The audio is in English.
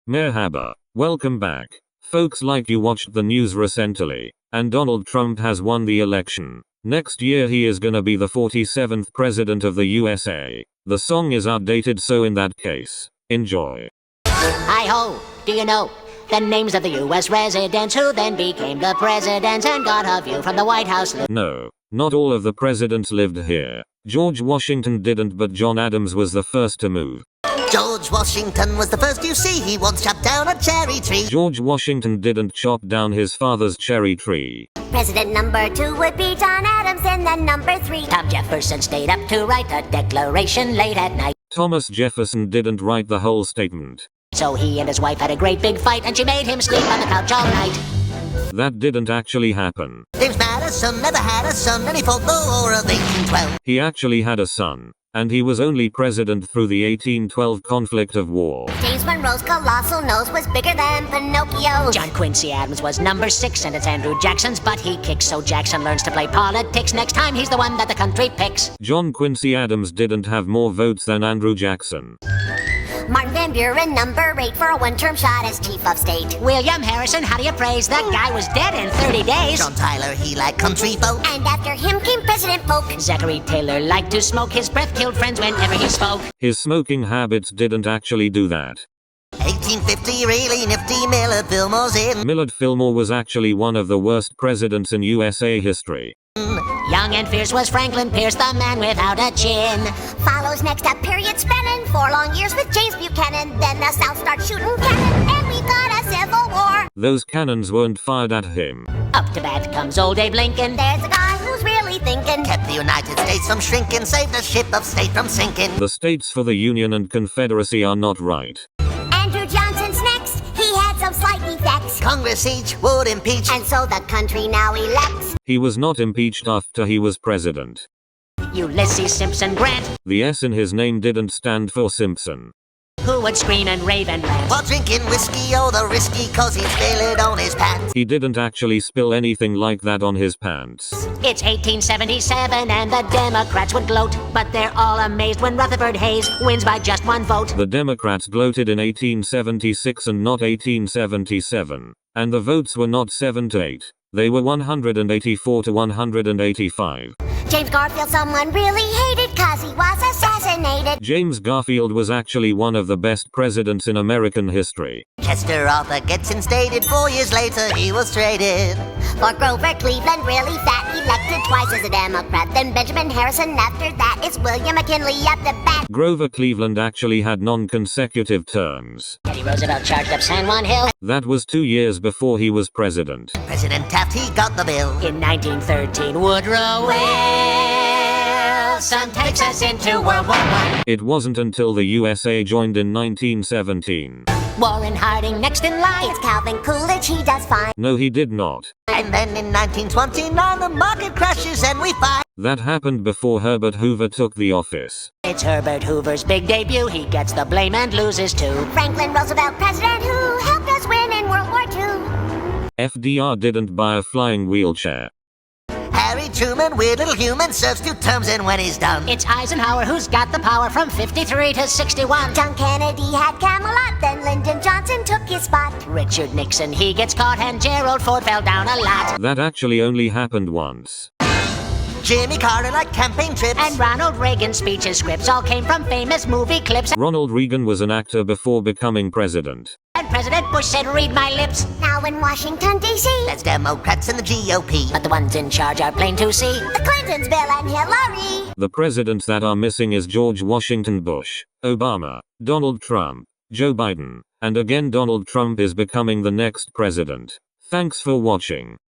Merhaba. Welcome back. Folks, like you watched the news recently, and Donald Trump has won the election. Next year he is gonna be the 47th president of the USA. The song is outdated, so in that case, enjoy. Hi-ho, do you know the names of the US residents who then became the presidents and got a view from the White House? No, not all of the presidents lived here. George Washington didn't, but John Adams was the first to move. George Washington was the first you see, he once chopped down a cherry tree. George Washington didn't chop down his father's cherry tree. President number 2 would be John Adams, and then number 3. Tom Jefferson stayed up to write the Declaration late at night. Thomas Jefferson didn't write the whole statement. So he and his wife had a great big fight, and she made him sleep on the couch all night. That didn't actually happen. James Madison never had a son, and he fought the War of 1812. He actually had a son, and he was only president through the 1812 conflict of war. James Monroe's colossal nose was bigger than Pinocchio's. John Quincy Adams was number 6, and it's Andrew Jackson's butt he kicks, so Jackson learns to play politics. Next time he's the one that the country picks. John Quincy Adams didn't have more votes than Andrew Jackson. Martin Van Buren, number 8 for a one-term shot as chief of state. William Harrison, how do you praise? That guy was dead in 30 days. John Tyler, he liked country folk. And after him came President Polk. Zachary Taylor liked to smoke. His breath killed friends whenever he spoke. His smoking habits didn't actually do that. 1850, really nifty, Millard Fillmore's in. Millard Fillmore was actually one of the worst presidents in USA history. Young and fierce was Franklin Pierce, the man without a chin. Follows next up period spanning 4 long years with James Buchanan. Then the South starts shooting cannon, and we got a civil war. Those cannons weren't fired at him. Up to bat comes old Abe Lincoln. There's a guy who's really thinking. Kept the United States from shrinking, saved a ship of state from sinking. The states for the Union and Confederacy are not right. Andrew Johnson's next. He had some slight defects. Congress each would impeach. And so the country now elects. He was not impeached after he was president. Ulysses Simpson Grant, The S in his name didn't stand for Simpson. who would scream and rave and rant. While drinking whiskey, oh the risky, cause he'd spill it on his pants. He didn't actually spill anything like that on his pants. It's 1877 and the Democrats would gloat, but they're all amazed when Rutherford Hayes wins by just 1 vote. The Democrats gloated in 1876 and not 1877. And the votes were not 7 to 8. They were 184 to 185. James Garfield, someone really hated cause he was assassinated. James Garfield was actually one of the best presidents in American history. Chester Arthur gets instated, 4 years later he was traded. For Grover Cleveland, really fat, elected twice as a Democrat. Then Benjamin Harrison, after that it's William McKinley at the bat. Grover Cleveland actually had non-consecutive terms. Teddy Roosevelt charged up San Juan Hill. That was 2 years before he was president. President Taft, he got the bill. In 1913, Woodrow Wilson takes us into World War I. It wasn't until the USA joined in 1917. Warren Harding next in line. It's Calvin Coolidge, he does fine. No, he did not. And then in 1929 the market crashes and we find That happened before Herbert Hoover took the office. It's Herbert Hoover's big debut. He gets the blame and loses too. Franklin Roosevelt, president who helped us win in World War II. FDR didn't buy a flying wheelchair. Harry Truman, weird little human, serves 2 terms and when he's done. It's Eisenhower who's got the power from 53 to 61. John Kennedy had Camelot, then Lyndon Johnson took his spot. Richard Nixon, he gets caught, and Gerald Ford fell down a lot. That actually only happened once. Jimmy Carter liked campaign trips. And Ronald Reagan's speeches, scripts all came from famous movie clips. Ronald Reagan was an actor before becoming president. And President Bush said, read my lips. Now in Washington, D.C., That's Democrats and the GOP. But the ones in charge are plain to see. the Clintons, Bill and Hillary. The presidents that are missing is George Washington Bush, Obama, Donald Trump, Joe Biden, and again Donald Trump is becoming the next president. Thanks for watching.